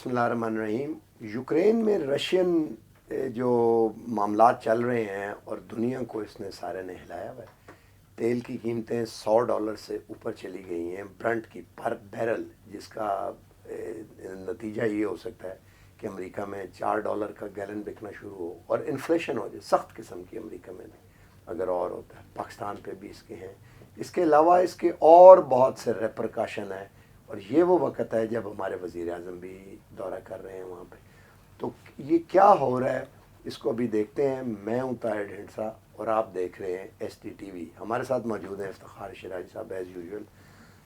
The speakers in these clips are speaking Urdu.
بسم اللہ الرحمن الرحیم. یوکرین میں رشین جو معاملات چل رہے ہیں اور دنیا کو اس نے سارے نے ہلایا ہوا ہے. تیل کی قیمتیں $100 سے اوپر چلی گئی ہیں برنٹ کی پر بیرل, جس کا نتیجہ یہ ہو سکتا ہے کہ امریکہ میں $4 کا گیلن بکنا شروع ہو اور انفلیشن ہو جائے سخت قسم کی. امریکہ میں بھی اگر اور ہوتا ہے, پاکستان پہ بھی اس کے ہیں. اس کے علاوہ اس کے اور بہت سے ریپرکاشن ہیں, اور یہ وہ وقت ہے جب ہمارے وزیر اعظم بھی دورہ کر رہے ہیں وہاں پہ. تو یہ کیا ہو رہا ہے اس کو ابھی دیکھتے ہیں. میں ہوں طاہر ڈھینڈسا اور آپ دیکھ رہے ہیں ایس ٹی ٹی وی. ہمارے ساتھ موجود ہیں افتخار شیراز صاحب ایز یوزول.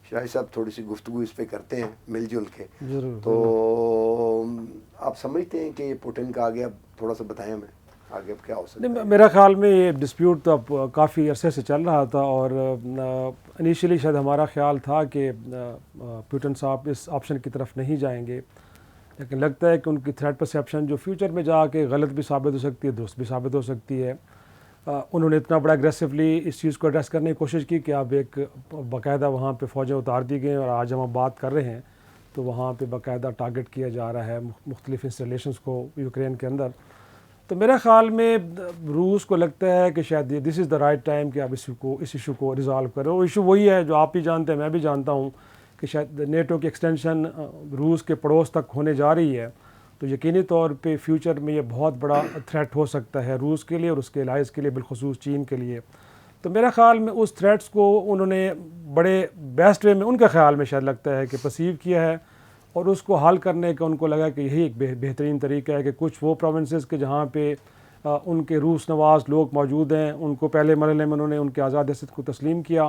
شیراز صاحب تھوڑی سی گفتگو اس پہ کرتے ہیں مل جل کے. تو آپ سمجھتے ہیں کہ یہ پوٹن کا آگے, اب تھوڑا سا بتائیں ہمیں آگے اب کیا ہو سکتا ہے؟ میرا خیال میں یہ ڈسپیوٹ تو اب کافی عرصے سے چل رہا تھا, اور انیشلی شاید ہمارا خیال تھا کہ پیوٹن صاحب اس آپشن کی طرف نہیں جائیں گے, لیکن لگتا ہے کہ ان کی تھریٹ پرسیپشن جو فیوچر میں جا کے غلط بھی ثابت ہو سکتی ہے, درست بھی ثابت ہو سکتی ہے. انہوں نے اتنا بڑا اگریسولی اس چیز کو ایڈریس کرنے کی کوشش کی کہ اب ایک باقاعدہ وہاں پہ فوجیں اتار دی گئیں, اور آج ہم بات کر رہے ہیں تو وہاں پہ باقاعدہ ٹارگٹ کیا جا رہا ہے مختلف انسٹالیشنز کو یوکرین کے اندر. تو میرے خیال میں روس کو لگتا ہے کہ شاید دس از دا رائٹ ٹائم کہ آپ اس ایشو کو ریزالو کرو. وہ ایشو وہی ہے جو آپ بھی جانتے ہیں, میں بھی جانتا ہوں, کہ شاید نیٹو کی ایکسٹینشن روس کے پڑوس تک ہونے جا رہی ہے. تو یقینی طور پہ فیوچر میں یہ بہت بڑا تھریٹ ہو سکتا ہے روس کے لیے اور اس کے الائز کے لیے, بالخصوص چین کے لیے. تو میرا خیال میں اس تھریٹس کو انہوں نے بڑے بیسٹ وے میں, ان کے خیال میں شاید لگتا ہے کہ پرسیو کیا ہے, اور اس کو حل کرنے کا ان کو لگا کہ یہی ایک بہترین طریقہ ہے کہ کچھ وہ پروونسز کے جہاں پہ ان کے روس نواز لوگ موجود ہیں, ان کو پہلے مرحلے میں انہوں نے ان کے آزاد حیثیت کو تسلیم کیا,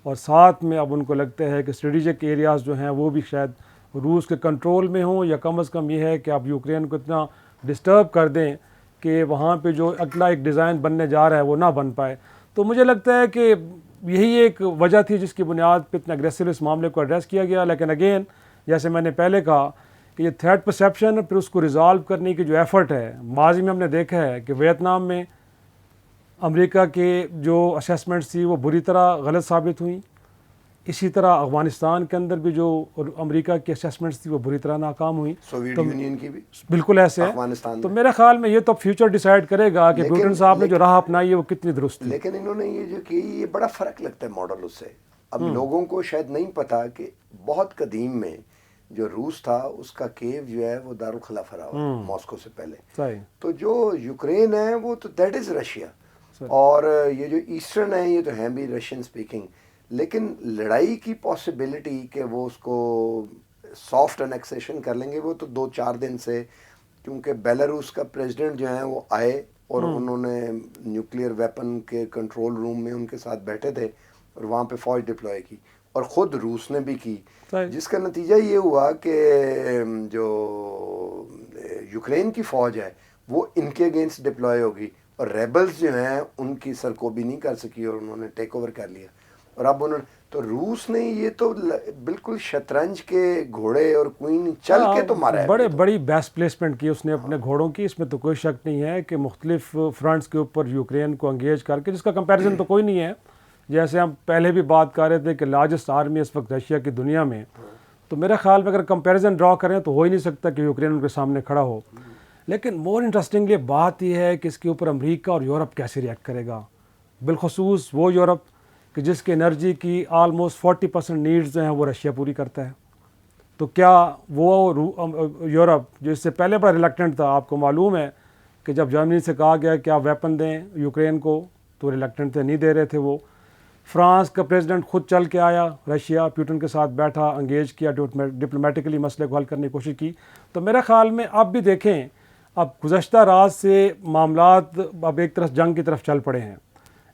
اور ساتھ میں اب ان کو لگتا ہے کہ اسٹریٹجک ایریاز جو ہیں وہ بھی شاید روس کے کنٹرول میں ہوں, یا کم از کم یہ ہے کہ اب یوکرین کو اتنا ڈسٹرب کر دیں کہ وہاں پہ جو اگلا ایک ڈیزائن بننے جا رہا ہے وہ نہ بن پائے. تو مجھے لگتا ہے کہ یہی ایک وجہ تھی جس کی بنیاد پہ اتنا اگریسو اس معاملے کو ایڈریس کیا گیا. لیکن اگین جیسے میں نے پہلے کہا کہ یہ تھریٹ پرسیپشن پھر اس کو ریزالو کرنے کی جو ایفرٹ ہے, ماضی میں ہم نے دیکھا ہے کہ ویتنام میں امریکہ کے جو اسیسمنٹس تھی وہ بری طرح غلط ثابت ہوئیں. اسی طرح افغانستان کے اندر بھی جو امریکہ کی اسیسمنٹس تھی وہ بری طرح ناکام ہوئیں. سوویت یونین کی بھی بالکل ایسے ہے. تو میرے خیال میں یہ تو فیوچر ڈیسائیڈ کرے گا کہ پیوٹن صاحب نے جو راہ اپنائی ہے وہ کتنی درست ہے. لیکن انہوں نے یہ جو کی, یہ بڑا فرق لگتا ہے ماڈل اس سے. اب لوگوں کو شاید نہیں پتا کہ بہت قدیم میں جو روس تھا اس کا کیو جو ہے وہ دارالخلافہ رہا ماسکو سے پہلے. تو جو یوکرین ہے وہ تو دیٹ از رشیا, اور یہ جو ایسٹرن ہے یہ تو ہیں بھی رشین سپیکنگ. لیکن لڑائی کی پاسبلٹی کہ وہ اس کو سافٹ انیکسیشن کر لیں گے وہ تو 2-4 دن سے, کیونکہ بیلاروس کا پریزیڈنٹ جو ہیں وہ آئے اور انہوں نے نیوکلیئر ویپن کے کنٹرول روم میں ان کے ساتھ بیٹھے تھے اور وہاں پہ فوج ڈپلوائے کی, اور خود روس نے بھی کی, جس کا نتیجہ یہ ہوا کہ جو یوکرین کی فوج ہے وہ ان کے اگینسٹ ڈپلوائے ہوگی, اور ریبلز جو ہیں ان کی سرکوبی نہیں کر سکی اور انہوں نے ٹیک اوور کر لیا. اور اب انہوں نے تو روس نے یہ تو بالکل شطرنج کے گھوڑے اور کوئن چل کے تو مارا ہے. بڑی بیسٹ پلیسمنٹ کی اس نے اپنے گھوڑوں کی, اس میں تو کوئی شک نہیں ہے کہ مختلف فرنٹس کے اوپر یوکرین کو انگیج کر کے, جس کا کمپیریزن تو کوئی نہیں ہے. جیسے ہم پہلے بھی بات کر رہے تھے کہ لارجسٹ آرمی اس وقت رشیا کی دنیا میں, تو میرا خیال میں اگر کمپیریزن ڈرا کریں تو ہو ہی نہیں سکتا کہ یوکرین ان کے سامنے کھڑا ہو. لیکن مور انٹرسٹنگلی بات یہ ہے کہ اس کے اوپر امریکہ اور یورپ کیسے ریئیکٹ کرے گا, بالخصوص وہ یورپ کہ جس کے انرجی کی آلموسٹ 40% نیڈز جو ہیں وہ رشیا پوری کرتا ہے. تو کیا وہ یورپ جو اس سے پہلے بڑا ریلیکٹنٹ تھا, آپ کو معلوم ہے کہ جب جرمنی سے کہا گیا کہ آپ ویپن دیں یوکرین کو تو ریلیکٹنٹ تھے, نہیں دے رہے تھے وہ. فرانس کا پریزیڈنٹ خود چل کے آیا رشیا, پیوٹن کے ساتھ بیٹھا, انگیج کیا, ڈپلومیٹکلی مسئلے کو حل کرنے کی کوشش کی. تو میرے خیال میں اب بھی دیکھیں, اب گزشتہ رات سے معاملات اب ایک طرف جنگ کی طرف چل پڑے ہیں,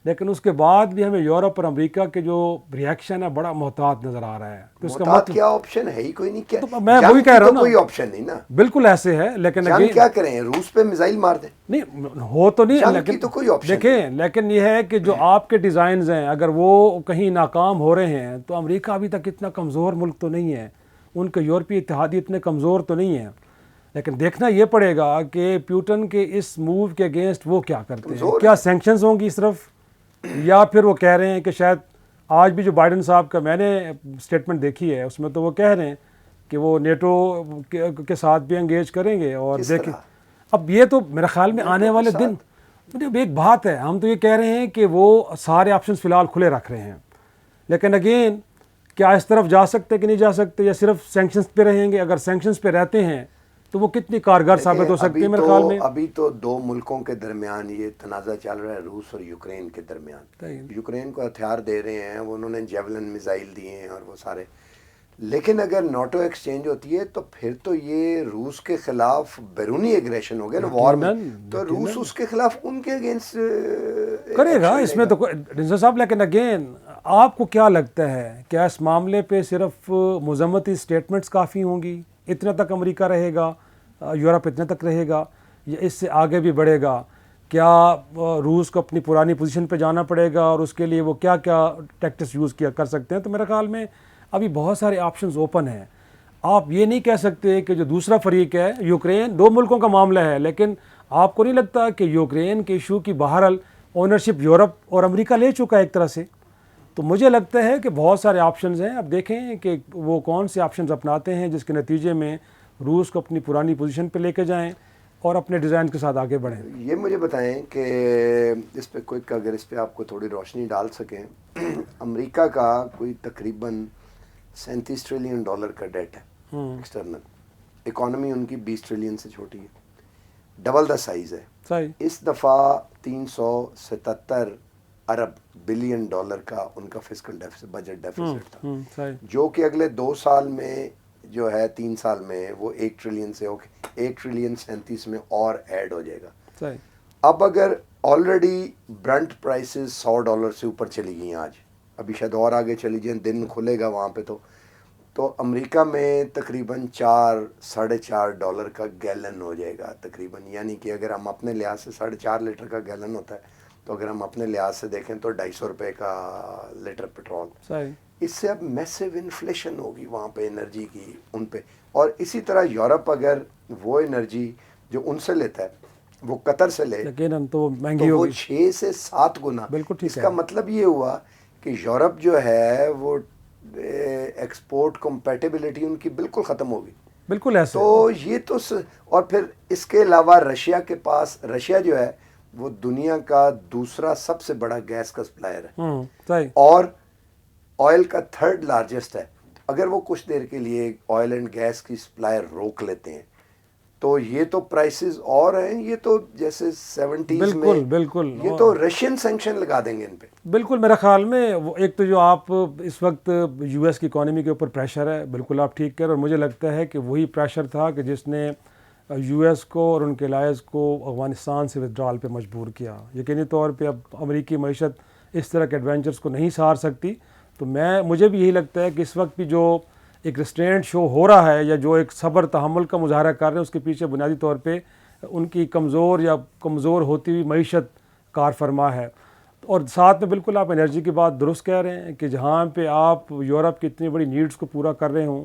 لیکن اس کے بعد بھی ہمیں یورپ اور امریکہ کے جو ریئیکشن ہے بڑا محتاط نظر آ رہا ہے. تو اس کا محتاط کیا آپشن ہے ہی کوئی نہیں. کیا میں وہی کہہ رہا ہوں نا, کوئی آپشن نہیں نا, بالکل ایسے ہے. لیکن جنگ کیا کریں, روس پہ میزائل مار دیں, نہیں ہو تو نہیں, لیکن تو کوئی آپشن دیکھیں, لیکن یہ ہے کہ جو آپ کے ڈیزائنز ہیں اگر وہ کہیں ناکام ہو رہے ہیں تو امریکہ ابھی تک اتنا کمزور ملک تو نہیں ہے, ان کے یورپی اتحادی اتنے کمزور تو نہیں ہیں. لیکن دیکھنا یہ پڑے گا کہ پیوٹن کے اس موو کے اگینسٹ وہ کیا کرتے ہیں. کیا سینکشنز ہوں گی صرف, یا پھر وہ کہہ رہے ہیں کہ شاید آج بھی جو بائیڈن صاحب کا میں نے اسٹیٹمنٹ دیکھی ہے اس میں تو وہ کہہ رہے ہیں کہ وہ نیٹو کے ساتھ بھی انگیج کریں گے. اور دیکھیں اب یہ تو میرے خیال میں آنے والے دن ایک بات ہے, ہم تو یہ کہہ رہے ہیں کہ وہ سارے آپشنز فی الحال کھلے رکھ رہے ہیں, لیکن اگین کیا اس طرف جا سکتے کہ نہیں جا سکتے, یا صرف سینکشنز پہ رہیں گے؟ اگر سینکشنز پہ رہتے ہیں تو وہ کتنی کارگر ثابت ہو سکتی ہے میرے خیال میں. ابھی تو دو ملکوں کے درمیان یہ تنازع چل رہا ہے, روس اور یوکرین کے درمیان. یوکرین کو ہتھیار دے رہے ہیں, انہوں نے جیولن میزائل دیے ہیں اور وہ سارے, لیکن اگر ناٹو ایکسچینج ہوتی ہے تو پھر تو یہ روس کے خلاف بیرونی ایگریشن ہو گیا نا وار میں, تو روس اس کے خلاف ان کے اگینسٹ کرے گا اس میں تو رنزا صاحب. لیکن اگین آپ کو کیا لگتا ہے, کیا اس معاملے پہ صرف مذمتی سٹیٹمنٹس کافی ہوں گی؟ اتنا تک امریکہ رہے گا, یورپ اتنے تک رہے گا, یا اس سے آگے بھی بڑھے گا؟ کیا روس کو اپنی پرانی پوزیشن پہ جانا پڑے گا, اور اس کے لیے وہ کیا کیا ٹیکٹکس یوز کر سکتے ہیں؟ تو میرے خیال میں ابھی بہت سارے آپشنز اوپن ہیں. آپ یہ نہیں کہہ سکتے کہ جو دوسرا فریق ہے یوکرین, دو ملکوں کا معاملہ ہے, لیکن آپ کو نہیں لگتا کہ یوکرین کے ایشو کی بہرحال اونرشپ یورپ اور امریکہ لے چکا ہے ایک طرح سے؟ تو مجھے لگتا ہے کہ بہت سارے آپشنز ہیں. اب دیکھیں کہ وہ کون سے آپشنز اپناتے ہیں جس کے نتیجے میں روس کو اپنی پرانی پوزیشن پہ لے کے جائیں اور اپنے ڈیزائن کے ساتھ آگے بڑھیں. یہ مجھے بتائیں کہ اس پہ کوئی اگر اس پہ آپ کو تھوڑی روشنی ڈال سکیں. امریکہ کا کوئی تقریباً $37 ٹریلین کا ڈیٹ ہے ایکسٹرنل, اکانومی ان کی 20 ٹریلین سے چھوٹی ہے, ڈبل دا سائز ہے. اس دفعہ 377 ارب بلین ڈالر کا ان کا فسکل ڈیفیسٹ, بجٹ ڈیفیسٹ تھا, جو کہ اگلے 2 سال میں جو ہے 3 سال میں وہ 1 ٹریلین سے ہو کے 1 ٹریلین 37 میں اور ایڈ ہو جائے گا. اب اگر آلریڈی برنٹ پرائسز $100 سے اوپر چلی گئی ہیں آج, ابھی شاید اور آگے چلی جائیں, دن کھلے گا وہاں پہ, تو امریکہ میں تقریباً $4-4.5 کا گیلن ہو جائے گا تقریباً. یعنی کہ اگر ہم اپنے لحاظ سے 4.5 لیٹر کا گیلن ہوتا ہے, تو اگر ہم اپنے لحاظ سے دیکھیں تو $250 کا لیٹر پیٹرول. اس سے اب میسیو انفلیشن ہوگی وہاں پہ انرجی کی ان پہ. اور اسی طرح یورپ اگر وہ انرجی جو ان سے لیتا ہے وہ قطر سے لے تو وہ 6 سے 7 گنا. اس کا مطلب یہ ہوا کہ یورپ جو ہے وہ ایکسپورٹ کمپیٹیبلٹی ان کی بالکل ختم ہوگی. بالکل ایسا. تو یہ تو اور پھر اس کے علاوہ رشیا کے پاس, رشیا جو ہے وہ دنیا کا دوسرا سب سے بڑا گیس کا سپلائر ہے اور آئل کا 3rd لارجسٹ ہے. اگر وہ کچھ دیر کے لیے آئل اینڈ گیس کی سپلائر روک لیتے ہیں تو یہ تو پرائسز اور ہیں, یہ تو جیسے 70s میں بالکل یہ تو رشین سینکشن لگا دیں گے ان پہ. بالکل میرے خیال میں ایک تو جو آپ اس وقت یو ایس کی اکانومی کے اوپر پریشر ہے, بالکل آپ ٹھیک کہہ رہے, اور مجھے لگتا ہے کہ وہی پریشر تھا کہ جس نے یو ایس کو اور ان کے الائز کو افغانستان سے ودرال پہ مجبور کیا. یقینی طور پہ اب امریکی معیشت اس طرح کے ایڈونچرز کو نہیں سہار سکتی. تو مجھے بھی یہی لگتا ہے کہ اس وقت بھی جو ایک ریسٹرینٹ شو ہو رہا ہے, یا جو ایک صبر تحمل کا مظاہرہ کر رہے ہیں, اس کے پیچھے بنیادی طور پہ ان کی کمزور ہوتی ہوئی معیشت کار فرما ہے. اور ساتھ میں بالکل آپ انرجی کی بات درست کہہ رہے ہیں کہ جہاں پہ آپ یورپ کی اتنی بڑی نیڈز کو پورا کر رہے ہوں,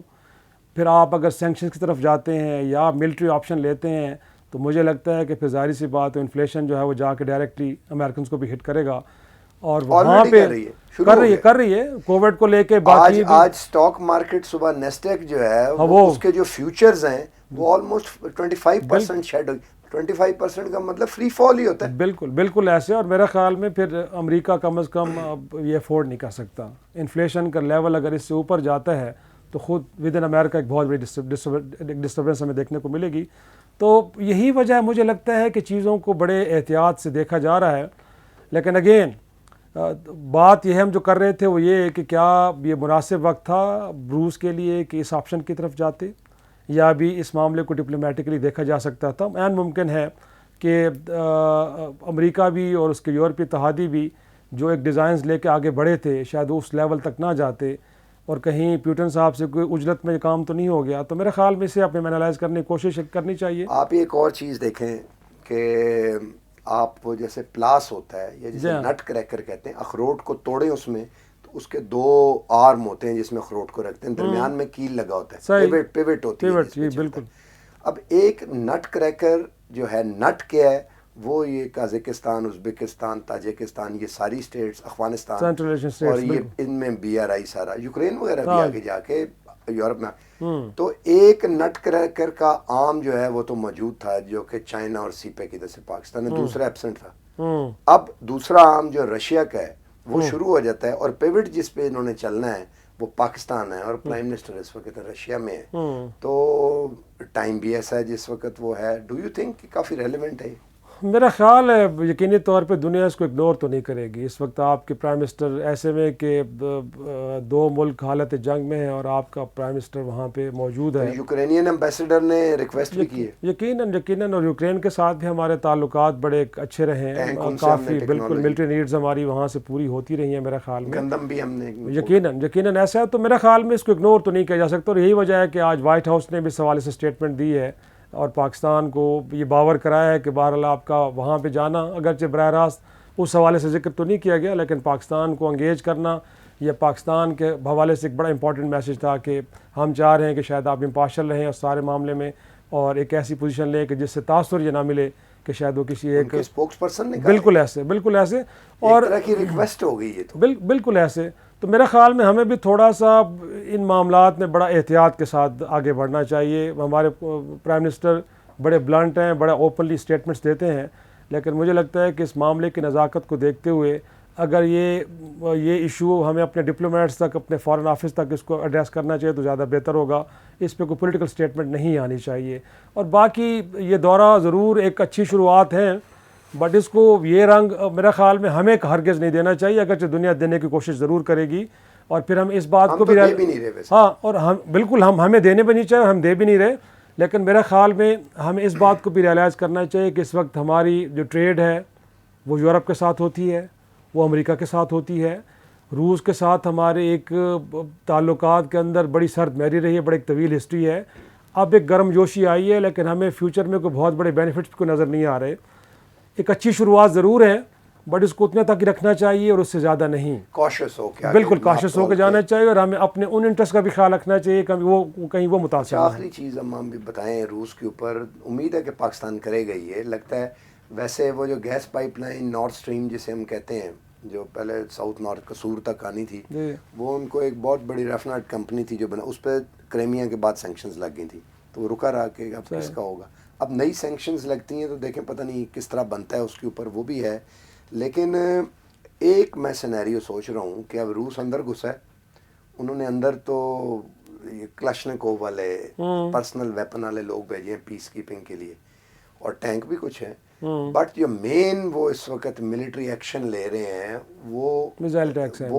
پھر آپ اگر سینکشنز کی طرف جاتے ہیں یا ملٹری آپشن لیتے ہیں, تو مجھے لگتا ہے کہ پھر ظاہر سی بات ہے انفلیشن جو ہے وہ جا کے ڈائریکٹلی امریکنز کو بھی ہٹ کرے گا. اور وہاں پہ کر رہی ہے کووڈ کو لے کے. باقی آج سٹاک مارکیٹ صبح نیسڈیک جو ہے اس کے جو فیوچرز ہیں وہ آلموسٹ 25% شیڈ, 25% کا مطلب فری فال ہی ہوتا ہے. بالکل ایسے. اور میرا خیال میں پھر امریکہ کم از کم یہ افورڈ نہیں کر سکتا. انفلیشن کا لیول اگر اس سے اوپر جاتا ہے تو خود ود ان امریکہ ایک بہت بڑی ڈسٹربنس ہمیں دیکھنے کو ملے گی. تو یہی وجہ ہے مجھے لگتا ہے کہ چیزوں کو بڑے احتیاط سے دیکھا جا رہا ہے. لیکن اگین بات یہ ہم جو کر رہے تھے وہ یہ ہے کہ کیا یہ مناسب وقت تھا روس کے لیے کہ اس آپشن کی طرف جاتے, یا بھی اس معاملے کو ڈپلومیٹکلی دیکھا جا سکتا تھا. عین ممکن ہے کہ امریکہ بھی اور اس کے یورپی اتحادی بھی جو ایک ڈیزائنز لے کے آگے بڑھے تھے شاید اس لیول تک نہ جاتے, اور کہیں پیوٹن صاحب سے کوئی اجلت میں کام تو نہیں ہو گیا. تو میرے خیال میں اسے اپنے انالائز کرنے کی کوشش کرنی چاہیے. آپ ایک اور چیز دیکھیں کہ آپ جیسے پلاس ہوتا ہے یا جسے نٹ کریکر کہتے ہیں, اخروٹ کو توڑیں اس میں تو اس کے 2 آرم ہوتے ہیں جس میں اخروٹ کو رکھتے ہیں, درمیان میں کیل لگا ہوتا ہے, پیوٹ ہوتی ہے. بالکل. اب ایک نٹ کریکر جو ہے, نٹ کیا ہے وہ یہ قازقستان, ازبکستان, تاجکستان, یہ ساری سٹیٹس, افغانستان, اور یہ ان میں BRI سارا, یوکرین وغیرہ بھی آگے جا کے یورپ میں. تو ایک نٹ کریکر کا آرم جو ہے وہ تو موجود تھا جو کہ چائنا اور سی پیک ادھر سے پاکستان میں دوسرا ایبسنٹ تھا. اب دوسرا آرم جو رشیا کا ہے وہ شروع ہو جاتا ہے اور پیوٹ جس پہ انہوں نے چلنا ہے وہ پاکستان ہے اور پرائم منسٹر اس وقت رشیا میں ہے. تو ٹائم بھی ایسا ہے جس وقت وہ ہے. ڈو یو تھنک کہ کافی ریلیونٹ ہے؟ میرا خیال ہے یقینی طور پہ دنیا اس کو اگنور تو نہیں کرے گی. اس وقت آپ کے پرائم منسٹر ایسے میں کہ دو ملک حالت جنگ میں ہیں اور آپ کا پرائم منسٹر وہاں پہ موجود ہے. یوکرینین ایمبیسڈر نے ریکویسٹ بھی کی ہے. یقیناً اور یوکرین کے ساتھ بھی ہمارے تعلقات بڑے اچھے رہے ہیں. کافی بالکل ملٹری نیڈز ہماری وہاں سے پوری ہوتی رہی ہیں میرا خیال میں. گندم بھی ہم نے یقیناً ایسا ہے. تو میرا خیال میں اس کو اگنور تو نہیں کیا جا سکتا اور یہی وجہ ہے کہ آج وائٹ ہاؤس نے بھی اس حوالے سے اسٹیٹمنٹ دی ہے اور پاکستان کو یہ باور کرایا ہے کہ بہرحال آپ کا وہاں پہ جانا اگرچہ براہ راست اس حوالے سے ذکر تو نہیں کیا گیا لیکن پاکستان کو انگیج کرنا یہ پاکستان کے حوالے سے ایک بڑا امپورٹنٹ میسج تھا کہ ہم چاہ رہے ہیں کہ شاید آپ امپارشل رہیں اس سارے معاملے میں اور ایک ایسی پوزیشن لیں کہ جس سے تاثر یہ نہ ملے کہ شاید وہ کسی ایک اسپوکس پرسن نے بالکل ایسے اور طرح کی ریکویسٹ ہو گئی ہے. تو بالکل ایسے. تو میرا خیال میں ہمیں بھی تھوڑا سا ان معاملات میں بڑا احتیاط کے ساتھ آگے بڑھنا چاہیے. ہمارے پرائم منسٹر بڑے بلنٹ ہیں, بڑے اوپنلی اسٹیٹمنٹس دیتے ہیں, لیکن مجھے لگتا ہے کہ اس معاملے کی نزاکت کو دیکھتے ہوئے اگر یہ ایشو ہمیں اپنے ڈپلومیٹس تک, اپنے فارن آفس تک اس کو ایڈریس کرنا چاہیے تو زیادہ بہتر ہوگا. اس پہ کوئی پولیٹیکل اسٹیٹمنٹ نہیں آنی چاہیے. اور باقی یہ دورہ ضرور ایک اچھی شروعات ہیں بٹ اس کو یہ رنگ میرا خیال میں ہمیں ہرگز نہیں دینا چاہیے اگرچہ دنیا دینے کی کوشش ضرور کرے گی. اور پھر ہم اس بات کو بھی ہاں اور ہم بالکل ہمیں دینے بھی نہیں چاہیے, ہم دے بھی نہیں رہے, لیکن میرا خیال میں ہمیں اس بات کو بھی ریئلائز کرنا چاہیے کہ اس وقت ہماری جو ٹریڈ ہے وہ یورپ کے ساتھ ہوتی ہے, وہ امریکہ کے ساتھ ہوتی ہے, روس کے ساتھ ہمارے ایک تعلقات کے اندر بڑی سرد میری رہی ہے, بڑی ایک طویل ہسٹری ہے. اب ایک گرم جوشی آئی ہے لیکن ہمیں فیوچر میں کوئی بہت بڑے بینیفٹس کو نظر نہیں آ رہے. ایک اچھی شروعات ضرور ہے بٹ اس کو اتنے تک ہی رکھنا چاہیے اور اس سے زیادہ نہیں. کاشس ہو کے بالکل کاشس ہو کے جانا چاہیے اور ہمیں اپنے ان انٹرسٹ کا بھی خیال رکھنا چاہیے کہیں وہ متاثر نہ. آخری چیز ہم بھی بتائیں روس کے اوپر, امید ہے کہ پاکستان کرے گا. یہ لگتا ہے ویسے وہ جو gas pipeline North Stream جسے ہم کہتے ہیں جو پہلے ساؤتھ نارتھ قصور تک آنی تھی, وہ ان کو ایک بہت بڑی ریفنائٹ کمپنی تھی جو بنا, اس پہ کریمیا کے بعد سینکشنز لگ گئی تھیں تو وہ رکا رہا کہ اب کس کا ہوگا. اب نئی سینکشنز لگتی ہیں تو دیکھیں پتہ نہیں کس طرح بنتا ہے اس کے اوپر, وہ بھی ہے. لیکن ایک میں سینیریو سوچ رہا ہوں کہ اب روس اندر گھسا ہے, انہوں نے اندر تو یہ کلاشنکوو والے پرسنل ویپن والے لوگ بھیجے ہیں پیس کیپنگ کے لیے اور ٹینک بھی کچھ ہیں, بٹ جو مین وہ اس وقت ملٹری ایکشن لے رہے ہیں وہ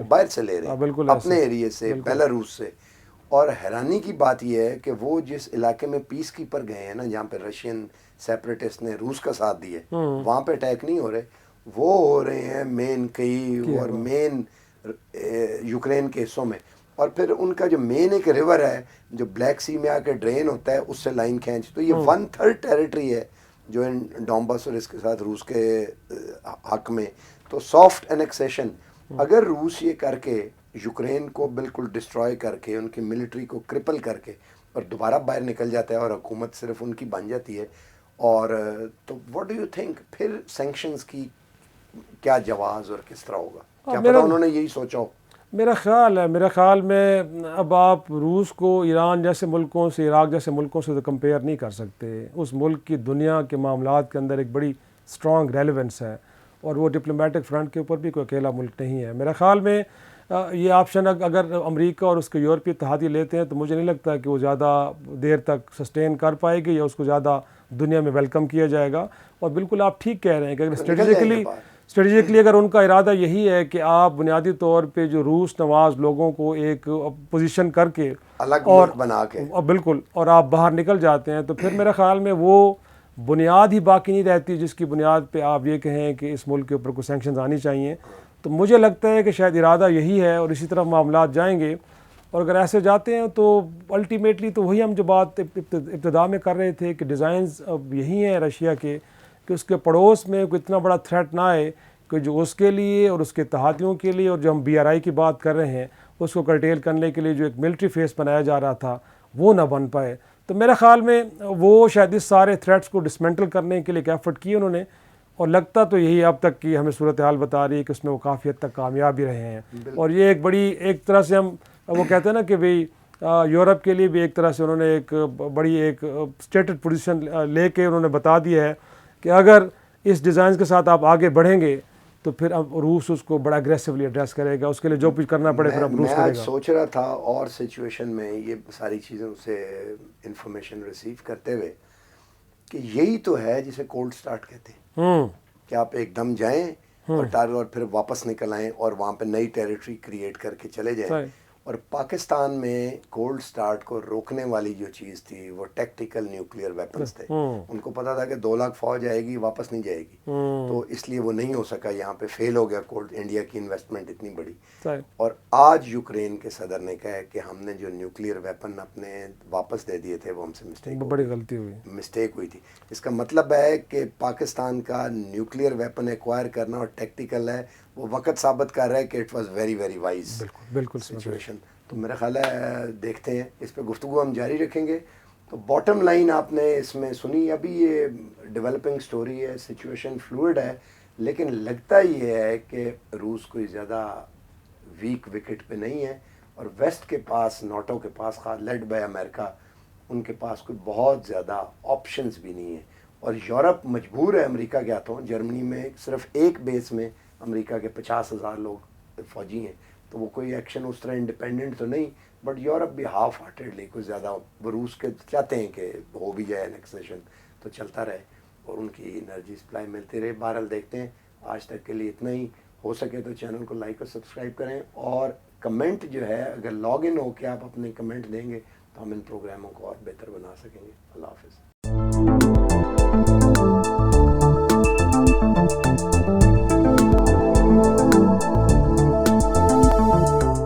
باہر سے لے رہے ہیں, اپنے ایریے سے, بیلاروس سے. اور حیرانی کی بات یہ ہے کہ وہ جس علاقے میں پیس کیپر گئے ہیں نا, جہاں پہ رشین سیپریٹسٹ نے روس کا ساتھ دیا, وہاں پہ اٹیک نہیں ہو رہے, وہ ہو رہے ہیں مین کئی اور مین یوکرین کے حصوں میں. اور پھر ان کا جو مین ایک ریور ہے جو بلیک سی میں آ کے ڈرین ہوتا ہے اس سے لائن کھینچ, تو یہ 1/3 ٹیریٹری ہے جو ان ڈونباس اور اس کے ساتھ روس کے حق میں. تو سافٹ انیکسیشن اگر روس یہ کر کے یوکرین کو بالکل ڈسٹرائے کر کے ان کی ملٹری کو کرپل کر کے اور دوبارہ باہر نکل جاتا ہے اور حکومت صرف ان کی بن جاتی ہے, اور تو واٹ ڈو یو تھنک پھر سینکشنز کی کیا جواز اور کس طرح ہوگا؟ کیا پتہ انہوں نے یہی سوچا ہو؟ میرا خیال میں اب آپ روس کو ایران جیسے ملکوں سے, عراق جیسے ملکوں سے تو کمپیئر نہیں کر سکتے. اس ملک کی دنیا کے معاملات کے اندر ایک بڑی اسٹرانگ ریلیونس ہے اور وہ ڈپلومیٹک فرنٹ کے اوپر بھی کوئی اکیلا ملک نہیں ہے. میرا خیال میں یہ آپشن اگر امریکہ اور اس کے یورپی اتحادی لیتے ہیں تو مجھے نہیں لگتا کہ وہ زیادہ دیر تک سسٹین کر پائے گی یا اس کو زیادہ دنیا میں ویلکم کیا جائے گا. اور بالکل آپ ٹھیک کہہ رہے ہیں کہ اگر اسٹریٹجکلی اگر ان کا ارادہ یہی ہے کہ آپ بنیادی طور پہ جو روس نواز لوگوں کو ایک پوزیشن کر کے الگ ملک بنا کے بالکل اور آپ باہر نکل جاتے ہیں تو پھر میرے خیال میں وہ بنیاد ہی باقی نہیں رہتی جس کی بنیاد پہ آپ یہ کہیں کہ اس ملک کے اوپر کوئی سینکشنز آنی چاہیے. تو مجھے لگتا ہے کہ شاید ارادہ یہی ہے اور اسی طرح معاملات جائیں گے. اور اگر ایسے جاتے ہیں تو الٹیمیٹلی تو وہی ہم جو بات ابتدا میں کر رہے تھے کہ ڈیزائنز اب یہی ہیں رشیا کے کہ اس کے پڑوس میں کوئی اتنا بڑا تھریٹ نہ آئے کہ جو اس کے لیے اور اس کے اتحادیوں کے لیے, اور جو ہم BRI کی بات کر رہے ہیں اس کو کرٹیل کرنے کے لیے جو ایک ملٹری فیس بنایا جا رہا تھا وہ نہ بن پائے. تو میرا خیال میں وہ شاید اس سارے تھریٹس کو ڈسمنٹل کرنے کے لیے ایک ایفرٹ کی انہوں نے, اور لگتا تو یہی اب تک کی ہمیں صورتحال بتا رہی ہے کہ اس میں وہ کافی حد تک کامیاب بھی رہے ہیں. اور یہ ایک بڑی ایک طرح سے ہم وہ کہتے ہیں نا کہ بھئی یورپ کے لیے بھی ایک طرح سے انہوں نے ایک بڑی ایک اسٹیٹڈ پوزیشن لے کے انہوں نے بتا دیا ہے کہ اگر اس ڈیزائنز کے ساتھ آپ آگے بڑھیں گے تو پھر اب روس اس کو بڑا اگریسولی ایڈریس کرے گا، اس کے لیے جو کچھ کرنا پڑے پھر اب روس میں کرے آج گا۔ سوچ رہا تھا اور سچویشن میں یہ ساری چیزوں سے انفارمیشن ریسیو کرتے ہوئے کہ یہی تو ہے جسے کولڈ سٹارٹ کہتے ہیں، کہ آپ ایک دم جائیں اور پھر واپس نکل آئیں اور وہاں پہ نئی ٹیریٹری کریٹ کر کے چلے جائیں۔ اور پاکستان میں کولڈ سٹارٹ کو روکنے والی جو چیز تھی وہ ٹیکٹیکل نیوکلیئر ویپنز تھے۔ ان کو پتا تھا کہ 2 لاکھ فوج آئے گی، واپس نہیں جائے گی، تو اس لیے وہ نہیں ہو سکا، یہاں پہ فیل ہو گیا انڈیا کی انویسٹمنٹ اتنی بڑی۔ اور آج یوکرین کے صدر نے کہا کہ ہم نے جو نیوکلیئر ویپن اپنے واپس دے دیے تھے وہ ہم سے بڑی غلطی مسٹیک ہوئی تھی۔ اس کا مطلب ہے کہ پاکستان کا نیوکلیئر ویپن ایکوائر کرنا اور ٹیکٹیکل ہے، وہ وقت ثابت کر رہا ہے کہ it was very very wise بالکل سچویشن۔ تو میرا خیال ہے دیکھتے ہیں، اس پہ گفتگو ہم جاری رکھیں گے۔ تو باٹم لائن آپ نے اس میں سنی، ابھی یہ ڈیولپنگ سٹوری ہے، سچویشن فلوئڈ ہے، لیکن لگتا یہ ہے کہ روس کوئی زیادہ ویک وکٹ پہ نہیں ہے، اور ویسٹ کے پاس، ناٹو کے پاس، خاص لیڈ بائی امریکہ، ان کے پاس کوئی بہت زیادہ آپشنز بھی نہیں ہیں، اور یورپ مجبور ہے امریکہ کے ہاتھوں۔ جرمنی میں صرف ایک بیس میں امریکہ کے 50,000 لوگ فوجی ہیں، تو وہ کوئی ایکشن اس طرح انڈیپینڈنٹ تو نہیں، بٹ یورپ بھی ہاف ہارٹیڈلی کوئی زیادہ، روس کے چاہتے ہیں کہ ہو بھی جائے انیکسیشن تو چلتا رہے اور ان کی انرجی سپلائی ملتی رہے۔ بہرحال دیکھتے ہیں، آج تک کے لیے اتنا ہی۔ ہو سکے تو چینل کو لائک اور سبسکرائب کریں، اور کمنٹ جو ہے اگر لاگ ان ہو کے آپ اپنے کمنٹ دیں گے تو ہم ان پروگراموں کو اور بہتر بنا سکیں گے۔ اللہ حافظ۔